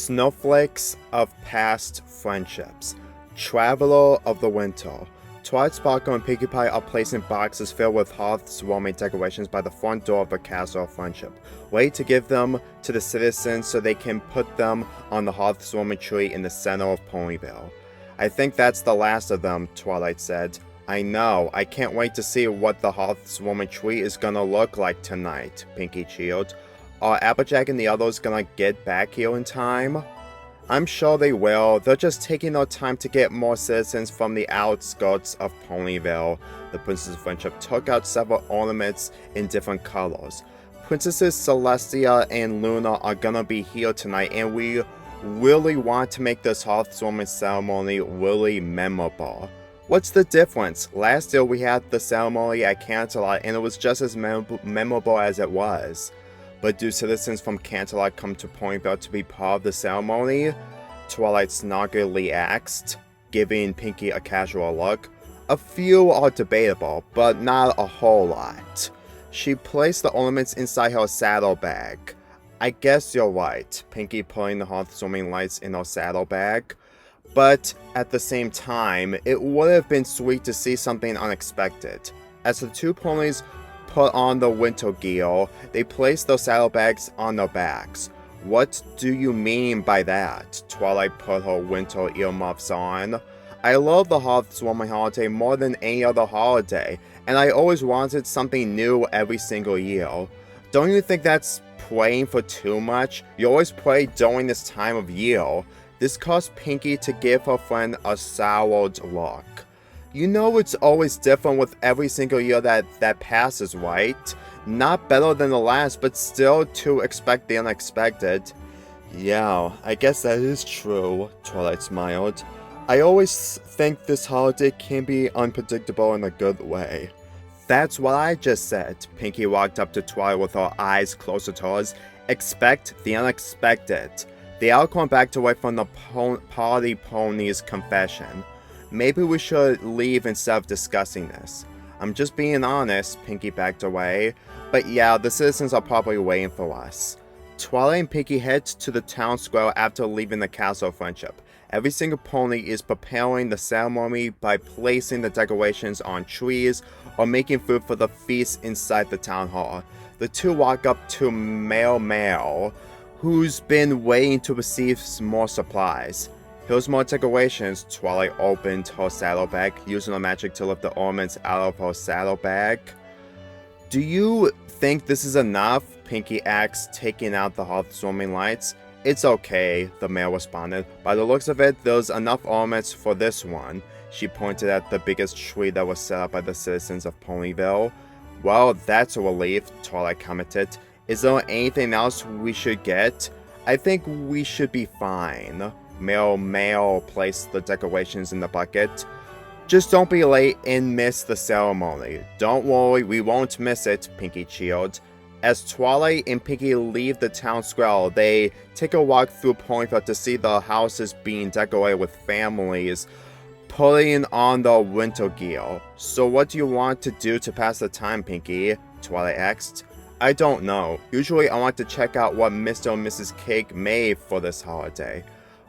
Snowflakes of past friendships. Traveler of the winter. Twilight Sparkle and Pinkie Pie are placing boxes filled with hearth-warming decorations by the front door of the Castle of Friendship, ready to give them to the citizens so they can put them on the hearth-warming tree in the center of Ponyville. I think that's the last of them, Twilight said. I know, I can't wait to see what the hearth-warming tree is gonna look like tonight, Pinkie cheered. Are Applejack and the others gonna get back here in time? I'm sure they will. They're just taking their time to get more citizens from the outskirts of Ponyville. The Princess of Friendship took out several ornaments in different colors. Princesses Celestia and Luna are gonna be here tonight, and we really want to make this hearthwarming ceremony really memorable. What's the difference? Last year we had the ceremony at Canterlot, and it was just as memorable as it was. But do citizens from Canterlot come to Ponyville to be part of the ceremony? Twilight snarkily asked, giving Pinkie a casual look. A few are debatable, but not a whole lot. She placed the ornaments inside her saddlebag. I guess you're right, Pinkie putting the hearth-warming lights in her saddlebag. But at the same time, it would have been sweet to see something unexpected. As the two ponies put on the winter gear, they placed their saddlebags on their backs. What do you mean by that? Twilight put her winter earmuffs on. I love the hearth-warming holiday more than any other holiday, and I always wanted something new every single year. Don't you think that's praying for too much? You always pray during this time of year. This caused Pinkie to give her friend a soured look. You know it's always different with every single year that passes, right? Not better than the last, but still to expect the unexpected. Yeah, I guess that is true, Twilight smiled. I always think this holiday can be unpredictable in a good way. That's what I just said. Pinkie walked up to Twilight with her eyes closer to hers. Expect the unexpected. They all come back to wait from the party pony's confession. Maybe we should leave instead of discussing this. I'm just being honest, Pinkie backed away. But yeah, the citizens are probably waiting for us. Twilight and Pinkie head to the town square after leaving the Castle of Friendship. Every single pony is preparing the ceremony by placing the decorations on trees or making food for the feast inside the town hall. The two walk up to Male, who's been waiting to receive more supplies. Here's more decorations. Twilight opened her saddlebag, using her magic to lift the ornaments out of her saddlebag. Do you think this is enough? Pinkie asked, taking out the hearth-warming lights. It's okay, the male responded. By the looks of it, there's enough ornaments for this one. She pointed at the biggest tree that was set up by the citizens of Ponyville. Well, that's a relief, Twilight commented. Is there anything else we should get? I think we should be fine. Male placed the decorations in the bucket. Just don't be late and miss the ceremony. Don't worry, we won't miss it, Pinkie cheered. As Twilight and Pinkie leave the town square, they take a walk through Ponyville to see the houses being decorated with families putting on their winter gear. So what do you want to do to pass the time, Pinkie? Twilight asked. I don't know. Usually I want to check out what Mr. and Mrs. Cake made for this holiday.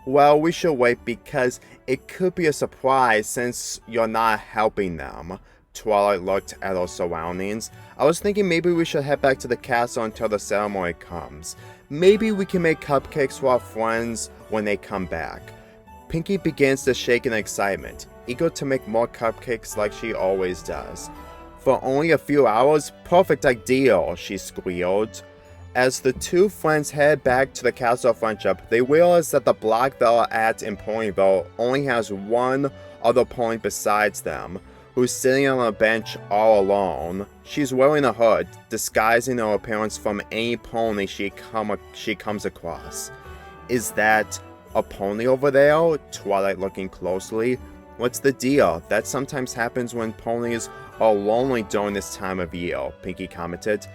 Well, we should wait because it could be a surprise since you're not helping them. Twilight looked at her surroundings. I was thinking maybe we should head back to the castle until the ceremony comes. Maybe we can make cupcakes for our friends when they come back. Pinkie begins to shake in excitement, eager to make more cupcakes like she always does. For only a few hours? Perfect idea, she squealed. As the two friends head back to the Castle of Friendship, they realize that the block they're at in Ponyville only has one other pony besides them, who's sitting on a bench all alone. She's wearing a hood, disguising her appearance from any pony she comes across. Is that a pony over there? Twilight looking closely. What's the deal? That sometimes happens when ponies are lonely during this time of year, Pinkie commented.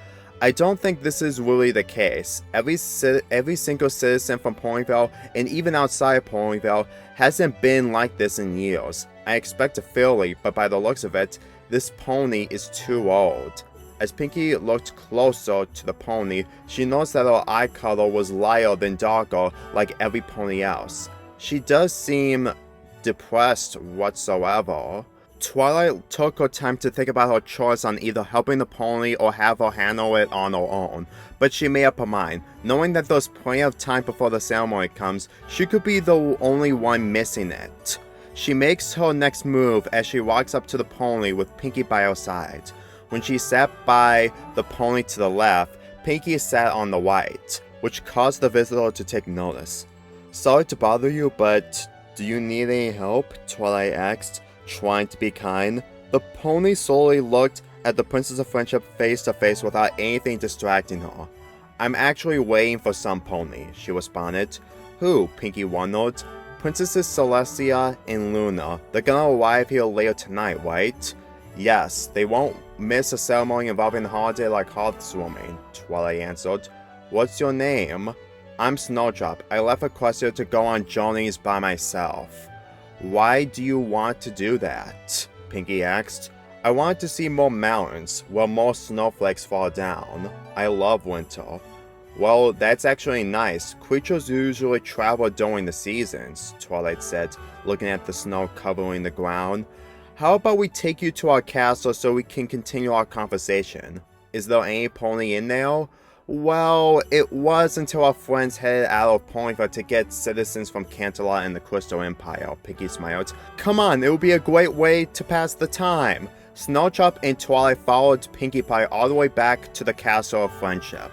I don't think this is really the case. Every single citizen from Ponyville, and even outside Ponyville, hasn't been like this in years. I expect a filly, but by the looks of it, this pony is too old. As Pinkie looked closer to the pony, she noticed that her eye color was lighter than darker like every pony else. She does seem depressed whatsoever. Twilight took her time to think about her choice on either helping the pony or have her handle it on her own, but she made up her mind. Knowing that there's plenty of time before the ceremony comes, she could be the only one missing it. She makes her next move as she walks up to the pony with Pinkie by her side. When she sat by the pony to the left, Pinkie sat on the right, which caused the visitor to take notice. "Sorry to bother you, but do you need any help?" Twilight asked, trying to be kind. The pony slowly looked at the Princess of Friendship face to face without anything distracting her. "I'm actually waiting for some pony," she responded. "Who?" Pinkie wondered. "Princesses Celestia and Luna. They're gonna arrive here later tonight, right?" "Yes, they won't miss a ceremony involving the holiday like hearthwarming," Twilight answered. "What's your name?" "I'm Snowdrop. I left Equestria to go on journeys by myself." "Why do you want to do that?" Pinkie asked. "I want to see more mountains, where more snowflakes fall down. I love winter." "Well, that's actually nice. Creatures usually travel during the seasons," Twilight said, looking at the snow covering the ground. "How about we take you to our castle so we can continue our conversation? Is there any pony in there?" "Well, it was until our friends headed out of Ponyville to get citizens from Canterlot and the Crystal Empire," Pinkie smiled. "Come on, it would be a great way to pass the time." Snowdrop and Twilight followed Pinkie Pie all the way back to the Castle of Friendship.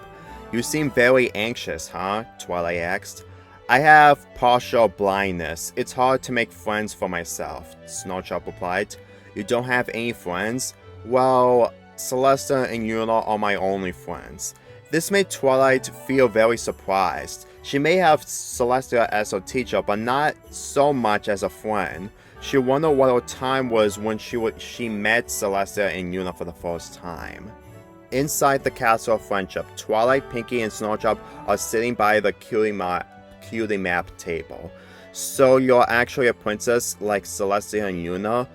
"You seem very anxious, huh?" Twilight asked. "I have partial blindness. It's hard to make friends for myself," Snowdrop replied. "You don't have any friends?" "Well, Celesta and Yuna are my only friends." This made Twilight feel very surprised. She may have Celestia as her teacher, but not so much as a friend. She wondered what her time was when she met Celestia and Yuna for the first time. Inside the Castle of Friendship, Twilight, Pinkie, and Snowdrop are sitting by the cutie map table. "So you're actually a princess like Celestia and Yuna?"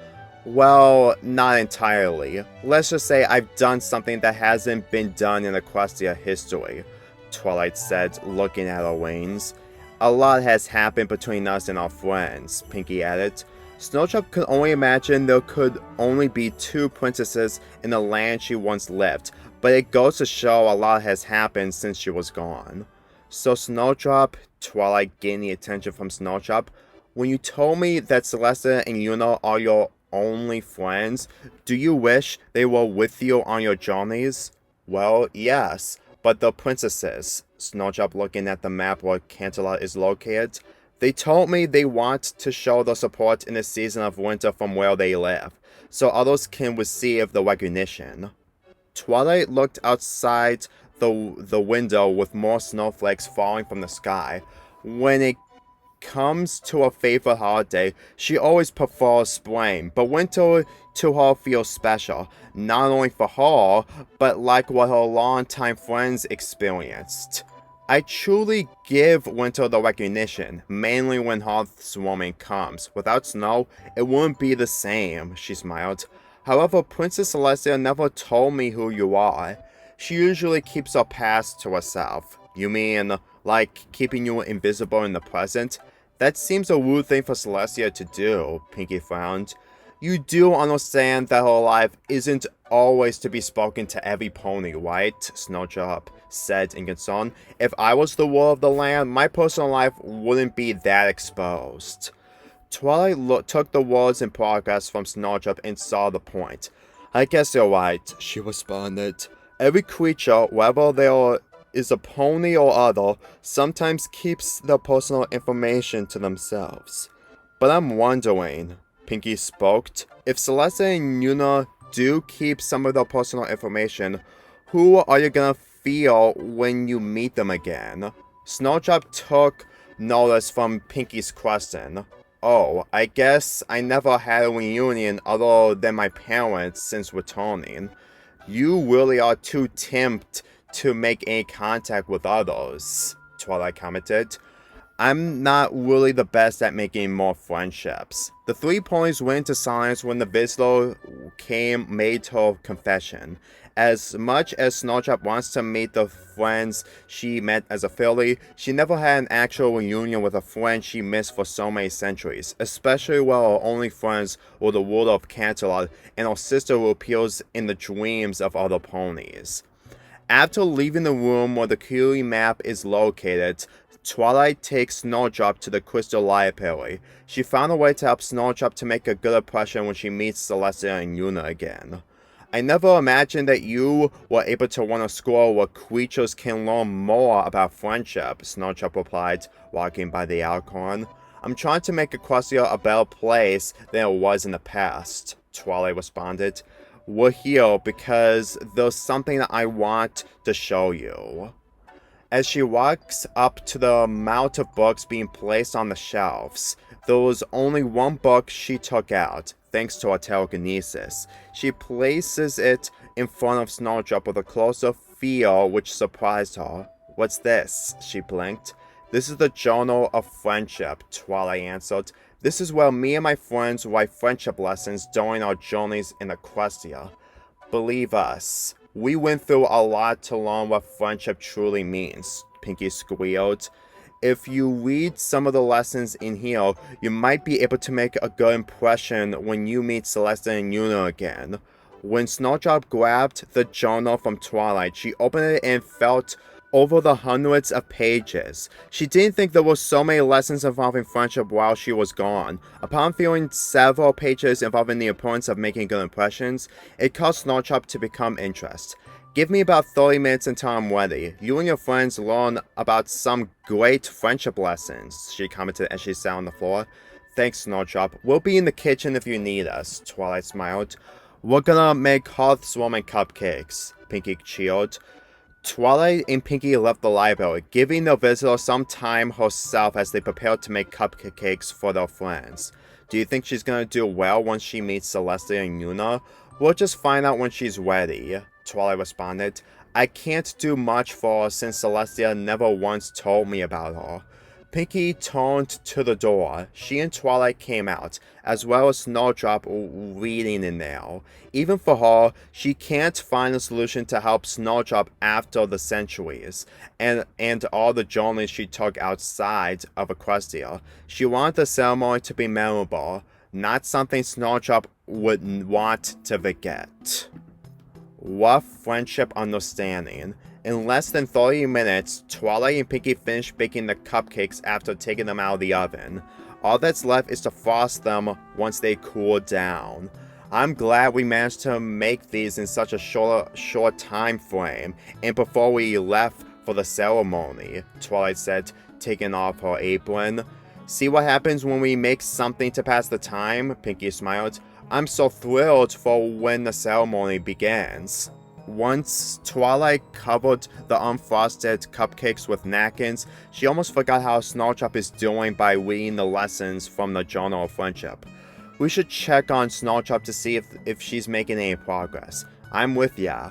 "Well, not entirely. Let's just say I've done something that hasn't been done in Equestria history," Twilight said, looking at her wings. "A lot has happened between us and our friends," Pinkie added. Snowdrop could only imagine there could only be two princesses in the land she once lived, but it goes to show a lot has happened since she was gone. "So Snowdrop," Twilight getting the attention from Snowdrop, "when you told me that Celestia and Yuna are your only friends, do you wish they were with you on your journeys?" "Well, yes, but the princesses," Snowdrop looking at the map where Canterlot is located, "they told me they want to show their support in the season of winter from where they live, so others can receive the recognition." Twilight looked outside the window with more snowflakes falling from the sky. When it comes to a favorite holiday, she always prefers spring, but winter to her feels special, not only for her, but like what her longtime friends experienced. "I truly give winter the recognition, mainly when hearthwarming comes. Without snow, it wouldn't be the same," she smiled. "However, Princess Celestia never told me who you are. She usually keeps her past to herself." "You mean, like, keeping you invisible in the present?" "That seems a rude thing for Celestia to do," Pinkie frowned. "You do understand that her life isn't always to be spoken to every pony, right?" Snowdrop said in concern. "If I was the ruler of the land, my personal life wouldn't be that exposed." Twilight took the words in progress from Snowdrop and saw the point. "I guess you're right," she responded. "Every creature, whether there is a pony or other, sometimes keeps their personal information to themselves. But I'm wondering," Pinkie spoke, "if Celestia and Yuna do keep some of their personal information, who are you gonna feel when you meet them again?" Snowdrop took notice from Pinkie's question. "Oh, I guess I never had a reunion other than my parents since returning." "You really are too timid to make any contact with others," Twilight commented. "I'm not really the best at making more friendships." The three ponies went into silence when the visitor made her confession. As much as Snowdrop wants to meet the friends she met as a filly, she never had an actual reunion with a friend she missed for so many centuries, especially while her only friends were the ruler of Canterlot and her sister who appears in the dreams of other ponies. After leaving the room where the Curie map is located, Twilight takes Snowdrop to the Crystal Library. She found a way to help Snowdrop to make a good impression when she meets Celestia and Yuna again. I never imagined that you were able to run a school where creatures can learn more about friendship, Snowdrop replied, walking by the Alcorn. I'm trying to make Equestria a better place than it was in the past, Twilight responded. We're here because there's something that I want to show you. As she walks up to the amount of books being placed on the shelves, there was only one book she took out, thanks to her telekinesis. She places it in front of Snowdrop with a closer feel which surprised her. What's this? She blinked. This is the Journal of Friendship, Twilight answered. This is where me and my friends write friendship lessons during our journeys in Equestria. Believe us, we went through a lot to learn what friendship truly means, Pinkie squealed. If you read some of the lessons in here, you might be able to make a good impression when you meet Celestia and Yuna again. When Snowdrop grabbed the journal from Twilight, she opened it and felt over the hundreds of pages. She didn't think there were so many lessons involving friendship while she was gone. Upon viewing several pages involving the importance of making good impressions, it caused Snowdrop to become interested. Give me about 30 minutes until I'm ready. You and your friends learn about some great friendship lessons, she commented as she sat on the floor. Thanks, Snowdrop. We'll be in the kitchen if you need us, Twilight smiled. We're gonna make hearth-warming cupcakes, Pinkie cheered. Twilight and Pinkie left the library, giving the visitor some time herself as they prepared to make cupcakes for their friends. Do you think she's gonna do well once she meets Celestia and Yuna? We'll just find out when she's ready, Twilight responded. I can't do much for her since Celestia never once told me about her. Pinkie turned to the door. She and Twilight came out, as well as Snowdrop reading in there. Even for her, she can't find a solution to help Snowdrop after the centuries, and all the journeys she took outside of Equestria. She wanted the ceremony to be memorable, not something Snowdrop would want to forget. Rough friendship understanding. In less than 30 minutes, Twilight and Pinkie finished baking the cupcakes after taking them out of the oven. All that's left is to frost them once they cool down. I'm glad we managed to make these in such a short time frame, and before we left for the ceremony, Twilight said, taking off her apron. See what happens when we make something to pass the time? Pinkie smiled. I'm so thrilled for when the ceremony begins. Once Twilight covered the unfrosted cupcakes with napkins, she almost forgot how Snowdrop is doing by reading the lessons from the Journal of Friendship. We should check on Snowdrop to see if she's making any progress. I'm with ya.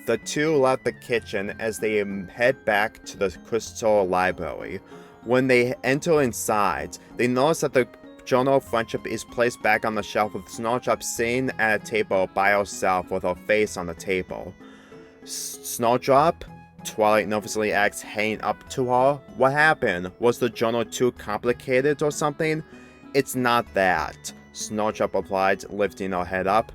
The two left the kitchen as they head back to the Crystal Library. When they enter inside, they notice that the Journal of Friendship is placed back on the shelf with Snowdrop sitting at a table by herself with her face on the table. Snowdrop? Twilight nervously asks, heading up to her. What happened? Was the journal too complicated or something? It's not that, Snowdrop replied, lifting her head up.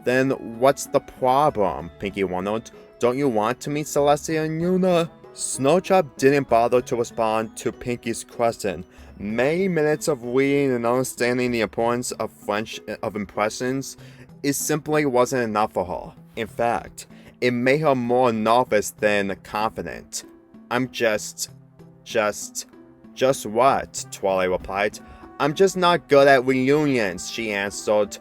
Then what's the problem? Pinkie wondered. Don't you want to meet Celestia and Yuna? Snowdrop didn't bother to respond to Pinkie's question. Many minutes of reading and understanding the importance of impressions, it simply wasn't enough for her. In fact, it made her more nervous than confident. I'm just what? Twilight replied. I'm just not good at reunions, she answered,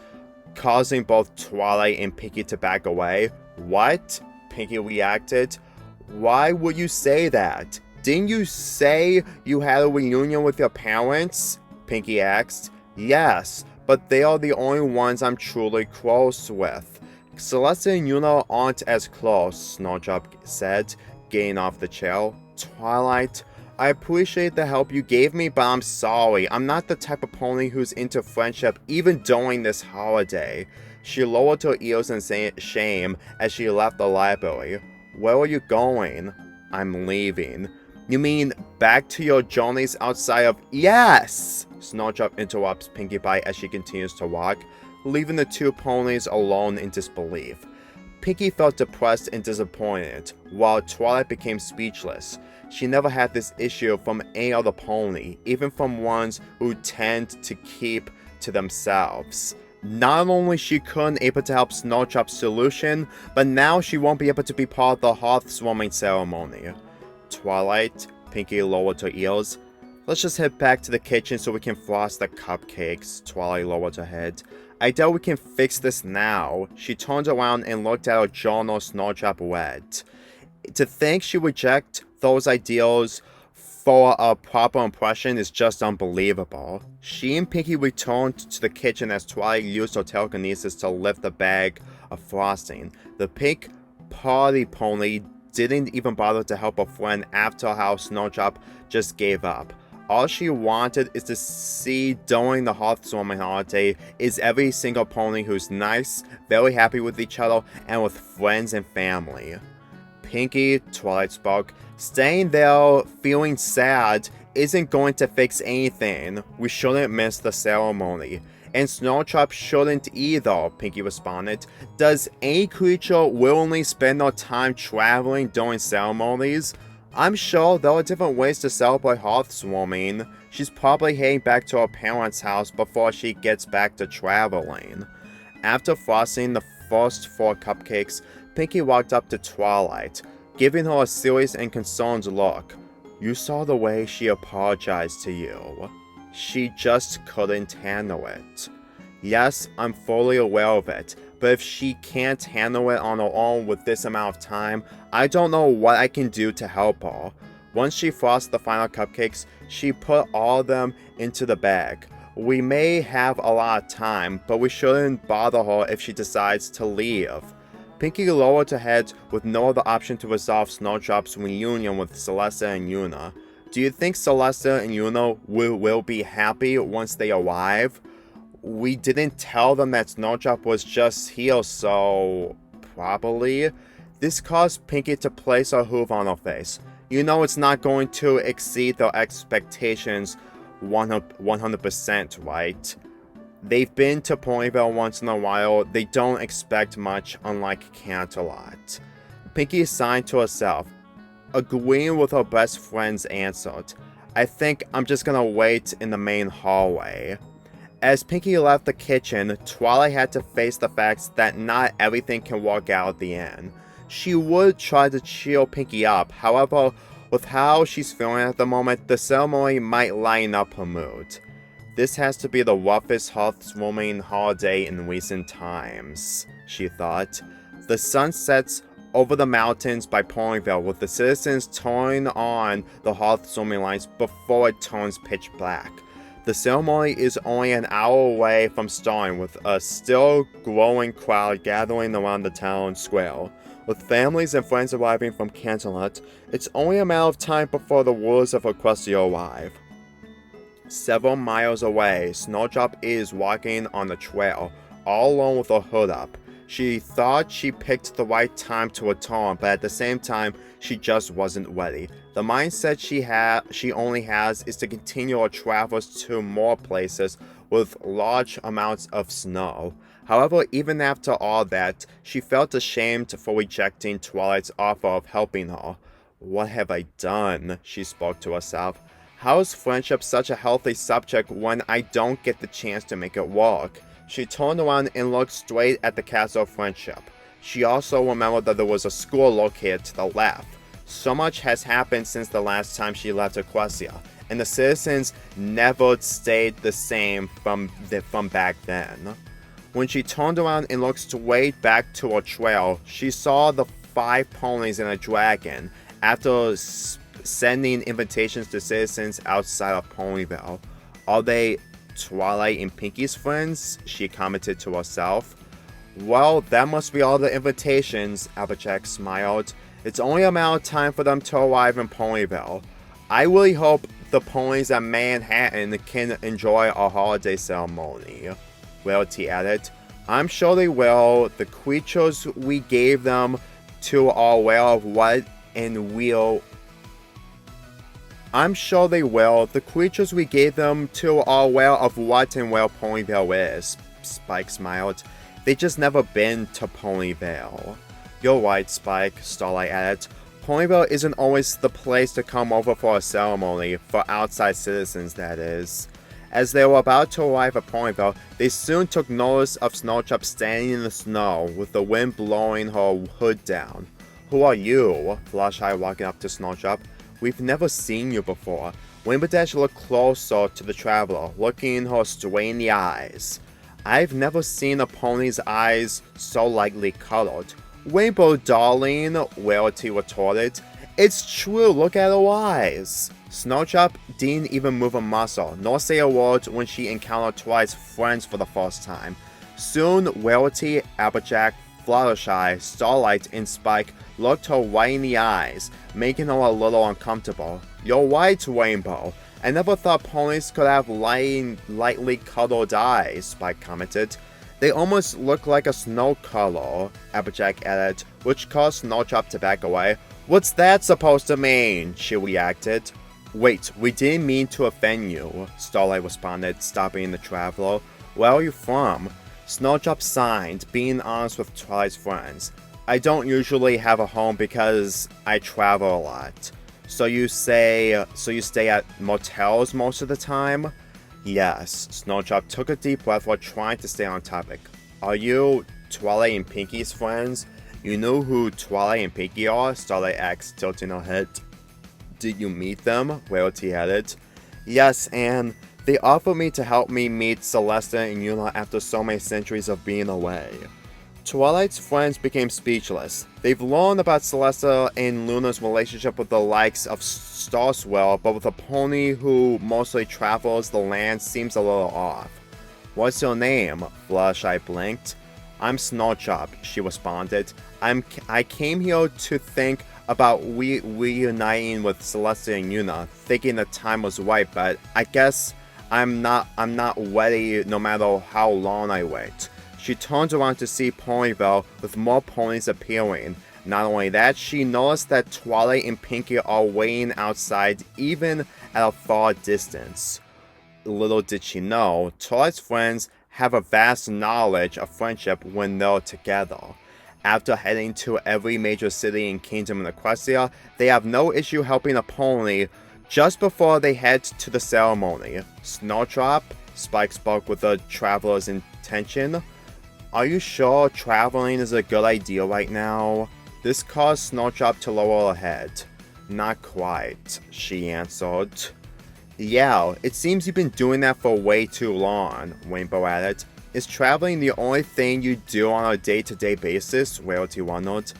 causing both Twilight and Pinkie to back away. What? Pinkie reacted. Why would you say that? Didn't you say you had a reunion with your parents? Pinkie asked. Yes, but they are the only ones I'm truly close with. Celestia and Yuna aren't as close, Snowdrop said, getting off the chair. Twilight, I appreciate the help you gave me, but I'm sorry. I'm not the type of pony who's into friendship even during this holiday. She lowered her ears in shame as she left the library. Where are you going? I'm leaving. You mean back to your journeys outside of— Yes! Snowdrop interrupts Pinkie Pie as she continues to walk, leaving the two ponies alone in disbelief. Pinkie felt depressed and disappointed, while Twilight became speechless. She never had this issue from any other pony, even from ones who tend to keep to themselves. Not only she couldn't able to help Snowdrop's solution, but now she won't be able to be part of the hearth-warming ceremony. Twilight, Pinkie lowered her ears. Let's just head back to the kitchen so we can frost the cupcakes. Twilight lowered her head. I doubt we can fix this now. She turned around and looked at her journal Snowdrop read. To think she would reject those ideals for a proper impression is just unbelievable. She and Pinkie returned to the kitchen as Twilight used her telekinesis to lift the bag of frosting. The pink party pony didn't even bother to help her friend after how Snowdrop just gave up. All she wanted is to see during the hearth-warming holiday is every single pony who's nice, very happy with each other, and with friends and family. Pinkie, Twilight spoke, staying there feeling sad isn't going to fix anything. We shouldn't miss the ceremony. And Snowdrop shouldn't either, Pinkie responded. Does any creature willingly spend their time traveling during ceremonies? I'm sure there are different ways to celebrate hearth-warming. She's probably heading back to her parents' house before she gets back to traveling. After frosting the first 4 cupcakes, Pinkie walked up to Twilight, giving her a serious and concerned look. You saw the way she apologized to you. She just couldn't handle it. Yes, I'm fully aware of it, but if she can't handle it on her own with this amount of time, I don't know what I can do to help her. Once she frosted the final cupcakes, she put all of them into the bag. We may have a lot of time, but we shouldn't bother her if she decides to leave. Pinkie lowered her head with no other option to resolve Snowdrop's reunion with Celesta and Yuna. Do you think Celesta and Yuna will be happy once they arrive? We didn't tell them that Snowdrop was just here, so probably. This caused Pinkie to place her hoof on her face. You know it's not going to exceed their expectations 100%, right? They've been to Ponyville once in a while. They don't expect much, unlike Canterlot. Pinkie signed to herself, agreeing with her best friend's answer. I think I'm just gonna wait in the main hallway. As Pinkie left the kitchen, Twilight had to face the fact that not everything can work out at the end. She would try to cheer Pinkie up, however, with how she's feeling at the moment, the ceremony might lighten up her mood. This has to be the roughest hearth-warming holiday in recent times, she thought. The sun sets over the mountains by Ponyville, with the citizens turning on the hearth-warming lights before it turns pitch black. The ceremony is only an hour away from starting, with a still growing crowd gathering around the town square. With families and friends arriving from Canterlot, it's only a matter of time before the rulers of Equestria arrive. Several miles away, Snowdrop is walking on the trail, all alone with her hood up. She thought she picked the right time to return, but at the same time, she just wasn't ready. The mindset she only has is to continue her travels to more places with large amounts of snow. However, even after all that, she felt ashamed for rejecting Twilight's offer of helping her. What have I done? She spoke to herself. How is friendship such a healthy subject when I don't get the chance to make it work? She turned around and looked straight at the Castle of Friendship. She also remembered that there was a school located to the left. So much has happened since the last time she left Equestria, and the citizens never stayed the same from back then. When she turned around and looked straight back to her trail, she saw the 5 ponies and a dragon. After sending invitations to citizens outside of Ponyville. Are they Twilight and Pinkie's friends? She commented to herself. Well, that must be all the invitations, Applejack smiled. It's only a matter of time for them to arrive in Ponyville. I really hope the ponies at Manhattan can enjoy our holiday ceremony. Rarity added. I'm sure they will. The creatures we gave them to are aware of what and will. I'm sure they will. The creatures we gave them to are aware of what and where Ponyville is. Spike smiled. They just never been to Ponyville. You're right, Spike, Starlight added. Ponyville isn't always the place to come over for a ceremony, for outside citizens, that is. As they were about to arrive at Ponyville, they soon took notice of Snowdrop standing in the snow, with the wind blowing her hood down. Who are you? Fluttershy walking up to Snowdrop. We've never seen you before. Rainbow Dash looked closer to the traveler, looking her straight in the eyes. I've never seen a pony's eyes so lightly colored. Rainbow darling, Rarity retorted. It's true, look at her eyes. Snowdrop didn't even move a muscle, nor say a word when she encountered Twilight's friends for the first time. Soon, Rarity, Applejack, Fluttershy, Starlight, and Spike looked her right in the eyes, making her a little uncomfortable. You're right, Rainbow. I never thought ponies could have lightly colored eyes, Spike commented. They almost look like a snow color, Applejack added, which caused Snowdrop to back away. What's that supposed to mean? She reacted. Wait, we didn't mean to offend you, Starlight responded, stopping the traveler. Where are you from? Snowdrop signed, being honest with Twilight's friends. I don't usually have a home because I travel a lot. So you stay at motels most of the time? Yes, Snowdrop took a deep breath while trying to stay on topic. Are you Twilight and Pinky's friends? You know who Twilight and Pinky are? Starlight asked, tilting her head. Did you meet them? Rarity added. Yes, and they offered me to help me meet Celesta and Yuna after so many centuries of being away. Twilight's friends became speechless. They've learned about Celesta and Luna's relationship with the likes of Starswell, but with a pony who mostly travels the land seems a little off. What's your name? Fluttershy blinked. I'm Snowdrop, she responded. I came here to think about reuniting with Celesta and Yuna, thinking the time was right, but I guess I'm not ready no matter how long I wait. She turns around to see Ponyville with more ponies appearing. Not only that, she noticed that Twilight and Pinky are waiting outside even at a far distance. Little did she know, Twilight's friends have a vast knowledge of friendship when they're together. After heading to every major city and kingdom in Equestria, they have no issue helping a pony just before they head to the ceremony. Snowdrop, Spike spoke with the traveler's intention. Are you sure traveling is a good idea right now? This caused Snowdrop to lower her head. Not quite, she answered. Yeah, it seems you've been doing that for way too long, Rainbow added. Is traveling the only thing you do on a day-to-day basis? Rarity wondered.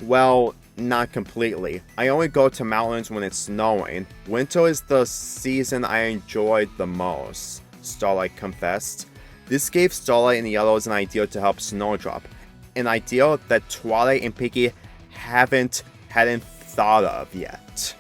Well, not completely. I only go to mountains when it's snowing. Winter is the season I enjoyed the most, Starlight confessed. This gave Starlight and the others an idea to help Snowdrop, an idea that Twilight and Pinky hadn't thought of yet.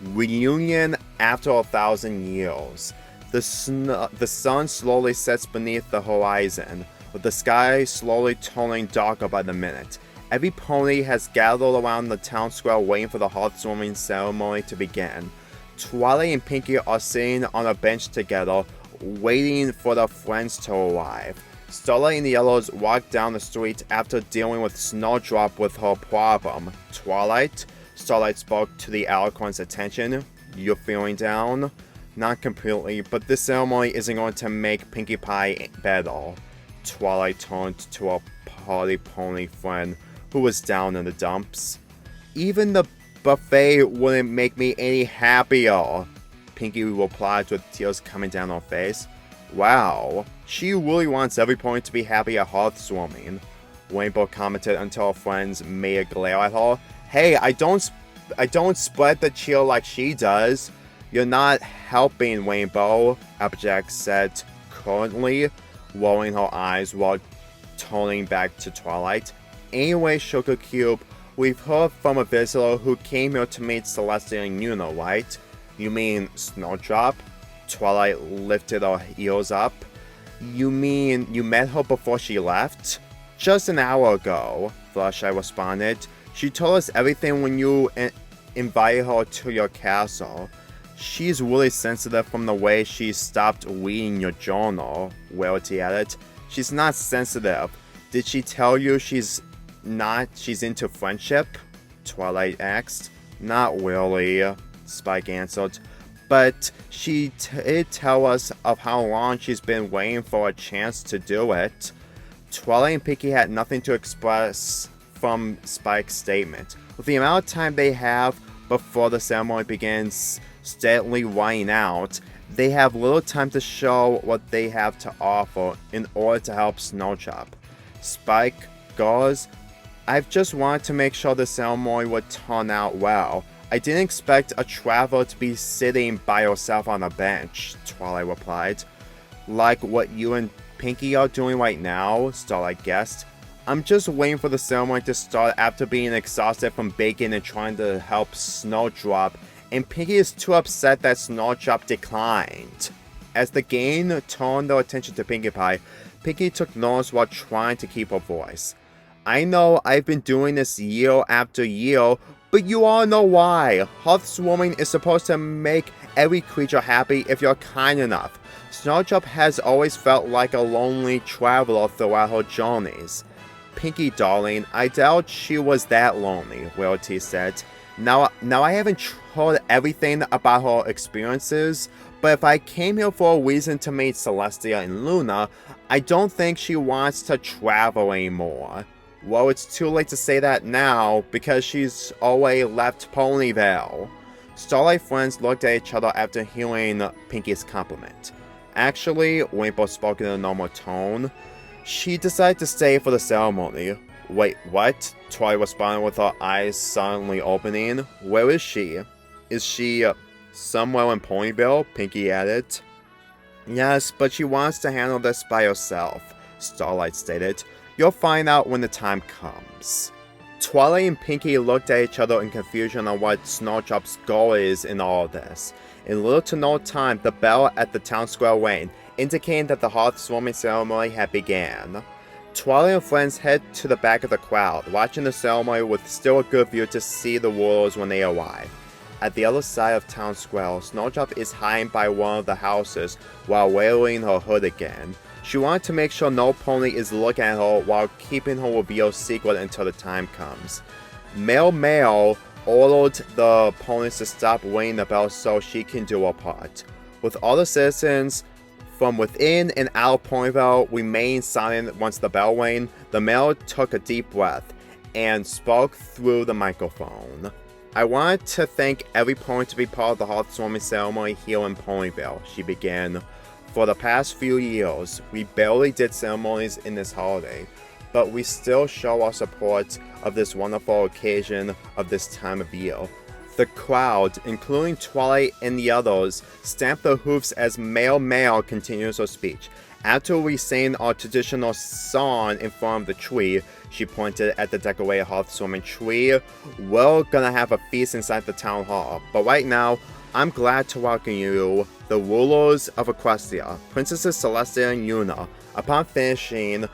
Reunion after 1,000 years. The sun slowly sets beneath the horizon, with the sky slowly turning darker by the minute. Every pony has gathered around the town square waiting for the heartwarming ceremony to begin. Twilight and Pinky are sitting on a bench together, waiting for their friends to arrive. Starlight and the others walk down the street after dealing with Snowdrop with her problem. Twilight? Starlight spoke to the Alicorn's attention. You're feeling down? Not completely, but this ceremony isn't going to make Pinkie Pie better. Twilight turned to a party pony friend who was down in the dumps. Even the buffet wouldn't make me any happier, Pinkie replied with tears coming down her face. Wow, she really wants every pony to be happy at heartwarming, Rainbow commented until her friends made a glare at her. Hey, I don't spread the cheer like she does. You're not helping, Rainbow, Applejack said currently, rolling her eyes while turning back to Twilight. Anyway, Sugar Cube, we've heard from a visitor who came here to meet Celestia and Yuna, right? You mean Snowdrop? Twilight lifted her heels up. You mean you met her before she left? Just an hour ago, Fluttershy responded. She told us everything when you invited her to your castle. She's really sensitive from the way she stopped reading your journal, Rarity added. She's not sensitive. Did she tell you she's into friendship? Twilight asked. Not really, Spike answered. But she did tell us of how long she's been waiting for a chance to do it. Twilight and Pinkie had nothing to express from Spike's statement. With the amount of time they have before the ceremony begins steadily running out, they have little time to show what they have to offer in order to help Snowdrop. Spike goes, I've just wanted to make sure the ceremony would turn out well. I didn't expect a traveler to be sitting by herself on a bench, Twilight replied. Like what you and Pinkie are doing right now, Starlight guessed. I'm just waiting for the ceremony to start after being exhausted from baking and trying to help Snowdrop, and Pinkie is too upset that Snowdrop declined. As the gang turned their attention to Pinkie Pie, Pinkie took notice while trying to keep her voice. I know I've been doing this year after year, but you all know why. Hearthwarming is supposed to make every creature happy if you're kind enough. Snowdrop has always felt like a lonely traveler throughout her journeys. Pinkie, darling, I doubt she was that lonely, Rarity said. Now I haven't heard everything about her experiences, but if I came here for a reason to meet Celestia and Luna, I don't think she wants to travel anymore. Well, it's too late to say that now, because she's already left Ponyville. Starlight friends looked at each other after hearing Pinkie's compliment. Actually, Rainbow spoke in a normal tone. She decided to stay for the ceremony. Wait, what? Twilight responded with her eyes suddenly opening. Where is she? Is she somewhere in Ponyville? Pinkie added. Yes, but she wants to handle this by herself, Starlight stated. You'll find out when the time comes. Twilight and Pinkie looked at each other in confusion on what Snowdrop's goal is in all of this. In little to no time, the bell at the town square rang, indicating that the hearth-warming ceremony had begun. Twilight and friends head to the back of the crowd, watching the ceremony with still a good view to see the rulers when they arrive. At the other side of town square, Snowdrop is hiding by one of the houses while wearing her hood again. She wanted to make sure no pony is looking at her while keeping her reveal secret until the time comes. Mail ordered the ponies to stop ringing the bell so she can do her part. With all the citizens from within and out of Ponyville remaining silent once the bell rang, the male took a deep breath and spoke through the microphone. I wanted to thank every pony to be part of the hearth-warming ceremony here in Ponyville, she began. For the past few years, we barely did ceremonies in this holiday, but we still show our support of this wonderful occasion of this time of year. The crowd, including Twilight and the others, stamped their hoofs as Mail continues her speech. After we sang our traditional song in front of the tree, she pointed at the decorated hearth-warming tree. We're gonna have a feast inside the town hall, but right now, I'm glad to welcome you, the rulers of Equestria, Princesses Celestia and Yuna. Upon finishing,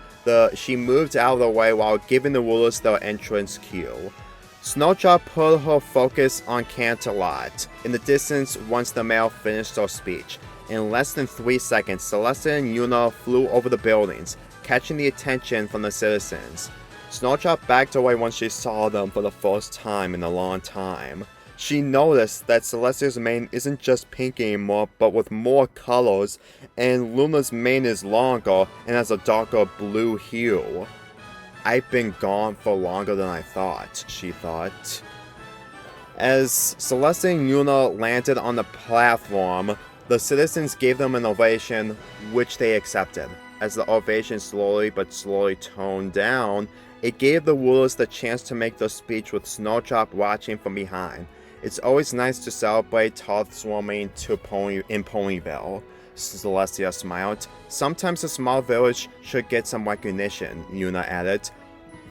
she moved out of the way while giving the rulers their entrance cue. Snowdrop put her focus on Canterlot in the distance once the male finished her speech. In less than 3 seconds, Celestia and Yuna flew over the buildings, catching the attention from the citizens. Snowdrop backed away once she saw them for the first time in a long time. She noticed that Celestia's mane isn't just pink anymore, but with more colors, and Luna's mane is longer and has a darker blue hue. I've been gone for longer than I thought, she thought. As Celestia and Yuna landed on the platform, the citizens gave them an ovation, which they accepted. As the ovation slowly toned down, it gave the rulers the chance to make their speech with Snowdrop watching from behind. It's always nice to celebrate hearth-warming in Ponyville, Celestia smiled. Sometimes a small village should get some recognition, Yuna added.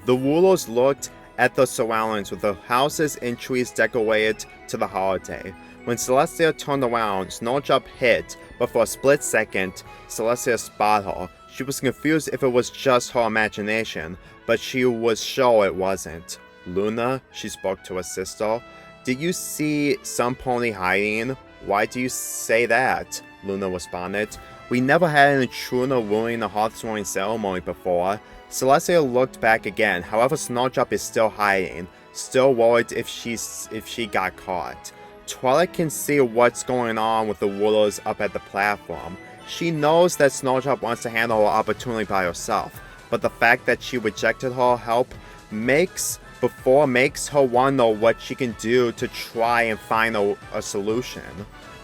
The rulers looked at the surroundings with the houses and trees decorated to the holiday. When Celestia turned around, Snowdrop hit, but for a split second, Celestia spotted her. She was confused if it was just her imagination, but she was sure it wasn't. "Luna," she spoke to her sister, "did you see some pony hiding?" "Why do you say that?" Luna responded. "We never had an intruder ruining the hearth-warming ceremony before." Celestia looked back again. However, Snowdrop is still hiding, still worried if she got caught. Twilight can see what's going on with the rulers up at the platform. She knows that Snowdrop wants to handle her opportunity by herself, but the fact that she rejected her help makes her wonder what she can do to try and find a solution.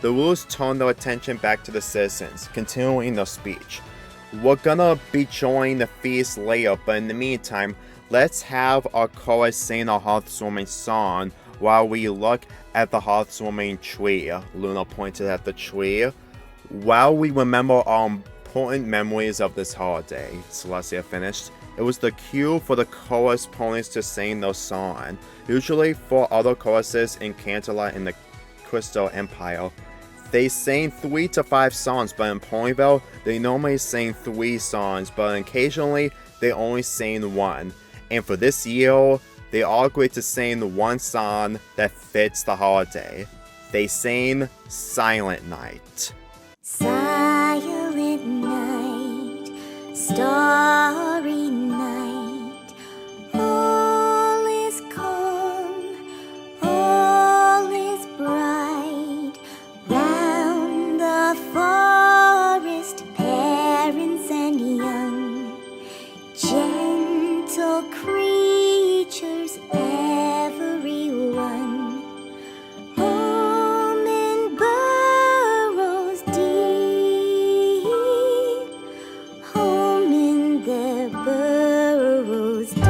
The rulers turn their attention back to the citizens, continuing their speech. "We're gonna be joining the feast later, but in the meantime, let's have our chorus sing our hearth-warming song while we look at the hearth-warming tree." Luna pointed at the tree. "While we remember our important memories of this holiday," Celestia finished. It was the cue for the chorus ponies to sing their song. Usually for other choruses in Canterlot and the Crystal Empire, they sang 3 to 5 songs, but in Ponyville, they normally sing 3 songs, but occasionally they only sing 1. And for this year, they all agreed to sing 1 song that fits the holiday. They sang Silent Night. Silent night, starry night, all is calm, all is bright. Round the forest, parents and young, gentle creatures, everyone. Home in burrows deep, home in their burrows deep.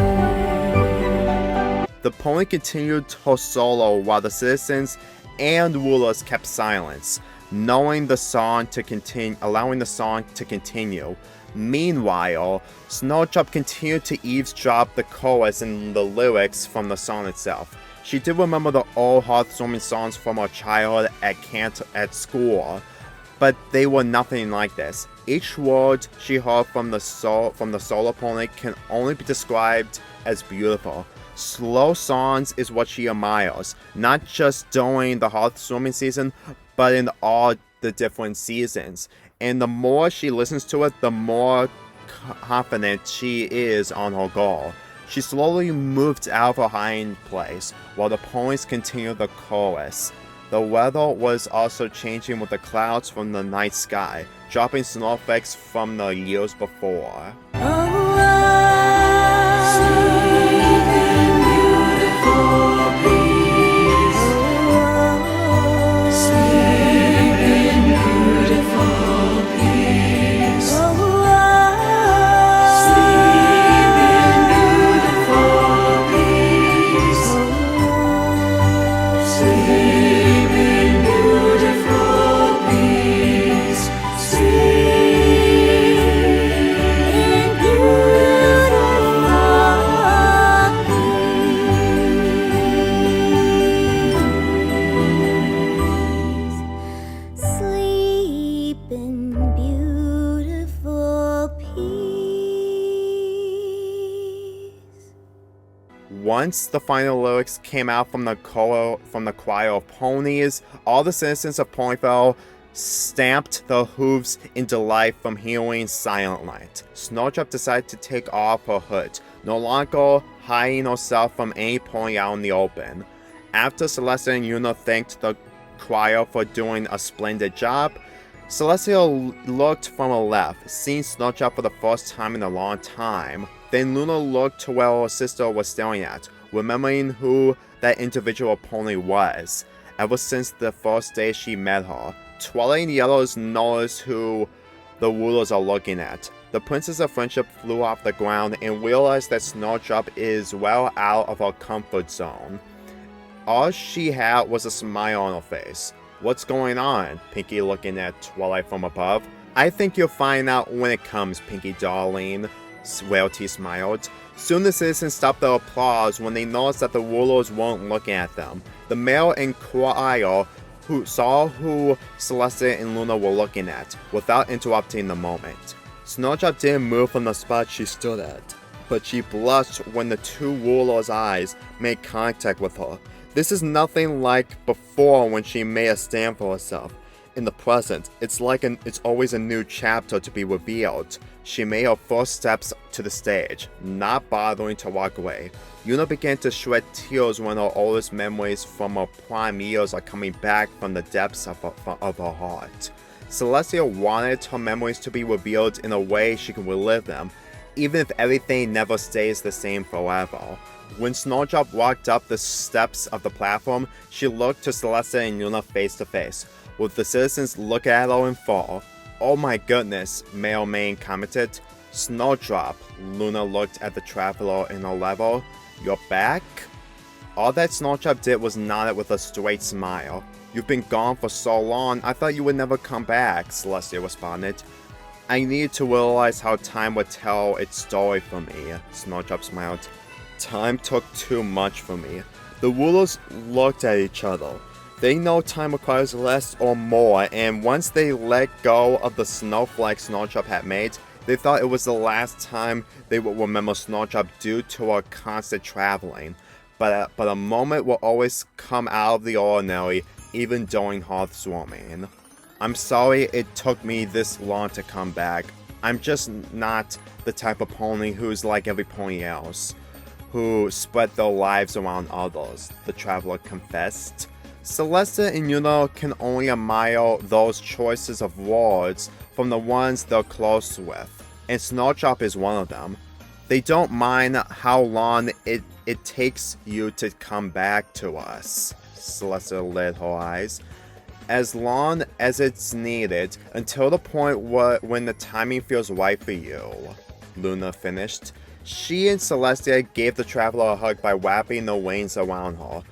The pony continued her solo while the citizens and rulers kept silence, allowing the song to continue. Meanwhile, Snowdrop continued to eavesdrop the chorus and the lyrics from the song itself. She did remember the old hearth-warming songs from her childhood at school, but they were nothing like this. Each word she heard from the solar pony can only be described as beautiful. Slow songs is what she admires, not just during the hearth-warming season, but in all the different seasons. And the more she listens to it, the more confident she is on her goal. She slowly moved out of her hiding place while the ponies continued the chorus. The weather was also changing with the clouds from the night sky, dropping snowflakes from the years before. Once the final lyrics came out from the choir of ponies, all the citizens of Ponyville stamped their hooves in delight from hearing Silent Night. Snowdrop decided to take off her hood, no longer hiding herself from any pony out in the open. After Celestia and Una thanked the choir for doing a splendid job, Celestia looked from her left, seeing Snowdrop for the first time in a long time. Then Luna looked to where her sister was staring at, remembering who that individual pony was. Ever since the first day she met her, Twilight and the others noticed who the rulers are looking at. The Princess of Friendship flew off the ground and realized that Snowdrop is well out of her comfort zone. All she had was a smile on her face. "What's going on?" Pinky looking at Twilight from above. "I think you'll find out when it comes, Pinky darling." Realty smiled. Soon the citizens stopped the applause when they noticed that the rulers weren't looking at them. The mayor inquired who saw who Celestia and Luna were looking at, without interrupting the moment. Snowdrop didn't move from the spot she stood at, but she blushed when the two rulers' eyes made contact with her. This is nothing like before when she made a stand for herself. In the present, it's always a new chapter to be revealed. She made her first steps to the stage, not bothering to walk away. Yuna began to shed tears when her oldest memories from her prime years are coming back from the depths of her heart. Celestia wanted her memories to be revealed in a way she could relive them, even if everything never stays the same forever. When Snowdrop walked up the steps of the platform, she looked to Celestia and Yuna face to face. With the citizens look at her and fall. "Oh my goodness," Mayor Main commented. "Snowdrop," Luna looked at the traveler in her level. "You're back?" All that Snowdrop did was nod it with a straight smile. "You've been gone for so long, I thought you would never come back," Celestia responded. "I needed to realize how time would tell its story for me," Snowdrop smiled. "Time took too much for me." The rulers looked at each other. They know time requires less or more, and once they let go of the snowflakes Snowdrop had made, they thought it was the last time they would remember Snowdrop due to her constant traveling. But a moment will always come out of the ordinary, even during hearthwarming. "I'm sorry it took me this long to come back. I'm just not the type of pony who's like every pony else, who spread their lives around others," the traveler confessed. Celestia and Yuna can only admire those choices of words from the ones they're close with, and Snowdrop is one of them. They don't mind how long it takes you to come back to us. Celestia lit her eyes. "As long as it's needed, until the point when the timing feels right for you," Luna finished. She and Celestia gave the traveler a hug by wrapping their wings around her.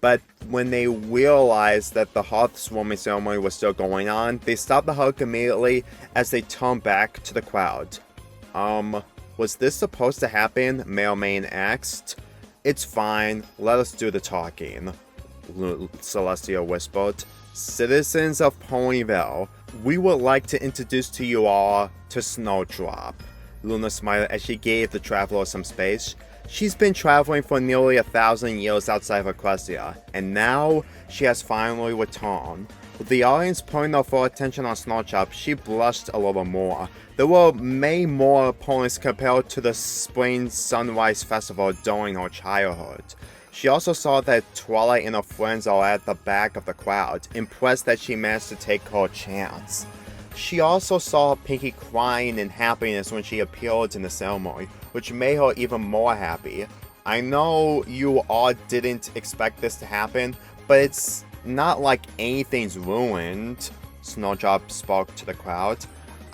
But when they realized that the hearthwarming ceremony was still going on, they stopped the hug immediately as they turned back to the crowd. Was this supposed to happen?" Mayor Main asked. "It's fine, let us do the talking," Celestia whispered. "Citizens of Ponyville, we would like to introduce to you all to Snowdrop." Luna smiled as she gave the traveler some space. She's been traveling for nearly 1,000 years outside of Equestria, and now she has finally returned. With the audience putting their full attention on Snowdrop, she blushed a little more. There were many more ponies compared to the Spring Sunrise Festival during her childhood. She also saw that Twilight and her friends are at the back of the crowd, impressed that she managed to take her chance. She also saw Pinkie crying in happiness when she appeared in the ceremony, which made her even more happy. "I know you all didn't expect this to happen, but it's not like anything's ruined," Snowdrop spoke to the crowd.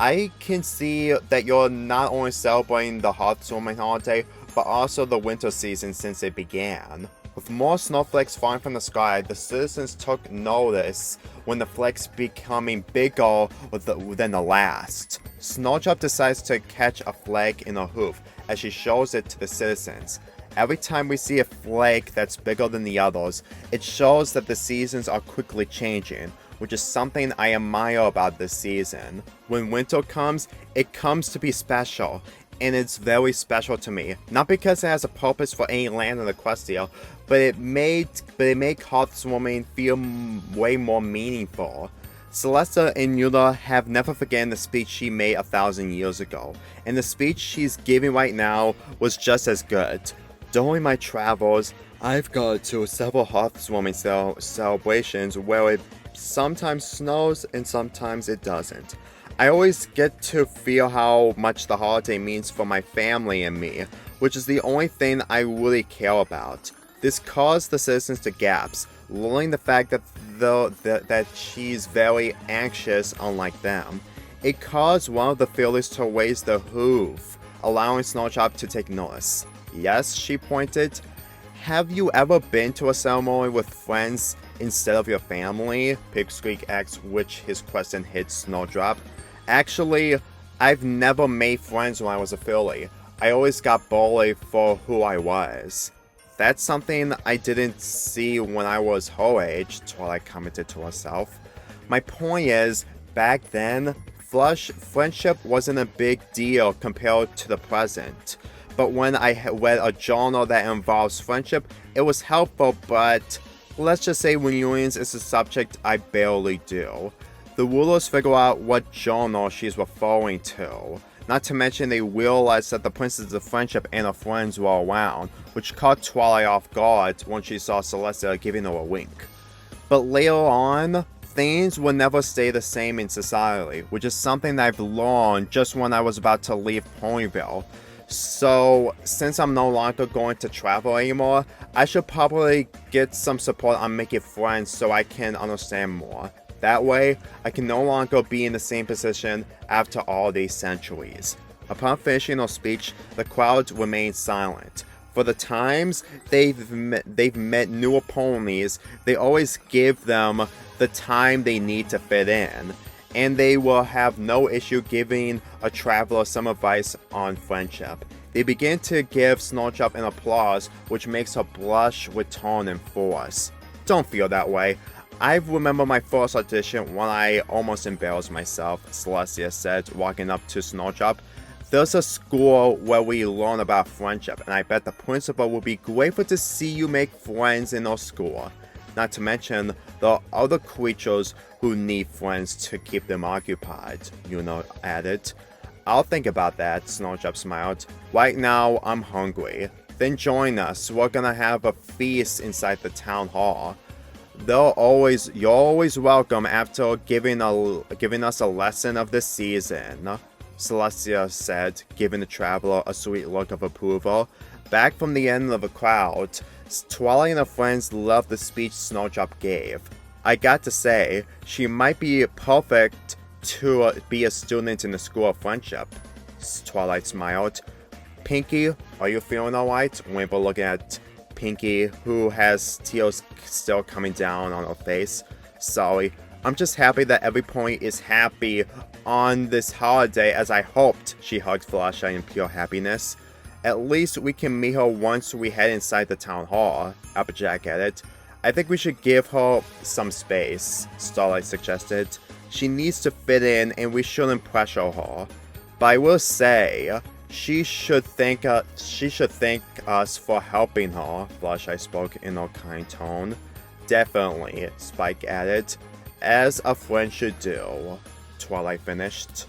"I can see that you're not only celebrating the hearthwarming holiday, but also the winter season since it began." With more snowflakes falling from the sky, the citizens took notice when the flakes becoming bigger than the last. Snowdrop decides to catch a flake in her hoof as she shows it to the citizens. Every time we see a flake that's bigger than the others, it shows that the seasons are quickly changing, which is something I admire about this season. When winter comes, it comes to be special, and it's very special to me. Not because it has a purpose for any land in Equestria, but it made hearthwarming feel way more meaningful. Celestia and Yuna have never forgotten the speech she made 1,000 years ago, and the speech she's giving right now was just as good. During my travels, I've gone to several hearthwarming celebrations where it sometimes snows and sometimes it doesn't. I always get to feel how much the holiday means for my family and me, which is the only thing I really care about. This caused the citizens to gasp, learning the fact that she's very anxious, unlike them. It caused one of the fielders to raise the hoof, allowing Snowdrop to take notice. "Yes," she pointed. "Have you ever been to a ceremony with friends instead of your family?" Pipsqueak asked, which his question hit Snowdrop. "Actually, I've never made friends when I was a filly. I always got bullied for who I was. That's something I didn't see when I was her age, Twilight commented to herself. My point is, back then, friendship wasn't a big deal compared to the present. But when I read a journal that involves friendship, it was helpful, but let's just say reunions is a subject I barely do. The rulers figure out what journal she's referring to. Not to mention they realized that the princess of friendship and her friends were around, which caught Twilight off guard when she saw Celestia giving her a wink. But later on, things will never stay the same in society, which is something that I've learned just when I was about to leave Ponyville. So, since I'm no longer going to travel anymore, I should probably get some support on making friends so I can understand more. That way, I can no longer be in the same position after all these centuries. Upon finishing her speech, the crowd remained silent. For the times they've met newer ponies, they always give them the time they need to fit in, and they will have no issue giving a traveler some advice on friendship. They begin to give Snowdrop an applause, which makes her blush with tone and force. Don't feel that way. I remember my first audition when I almost embarrassed myself, Celestia said, walking up to Snowdrop. There's a school where we learn about friendship, and I bet the principal will be grateful to see you make friends in our school. Not to mention the other creatures who need friends to keep them occupied, Yuna added. I'll think about that, Snowdrop smiled. Right now, I'm hungry. Then join us. We're gonna have a feast inside the town hall. You're always welcome after giving us a lesson of the season, Celestia said, giving the traveler a sweet look of approval. Back from the end of the crowd, Twilight and her friends loved the speech Snowdrop gave. I got to say, she might be perfect to be a student in the School of Friendship, Twilight smiled. Pinkie, are you feeling alright? Wimple looking at Pinkie, who has tears still coming down on her face. Sorry, I'm just happy that every pony is happy on this holiday as I hoped, she hugged Fluttershy in pure happiness. At least we can meet her once we head inside the town hall, Applejack added. I think we should give her some space, Starlight suggested. She needs to fit in and we shouldn't pressure her. But I will say, she should thank us for helping her, Fluttershy spoke in a kind tone. Definitely, Spike added. As a friend should do, Twilight finished.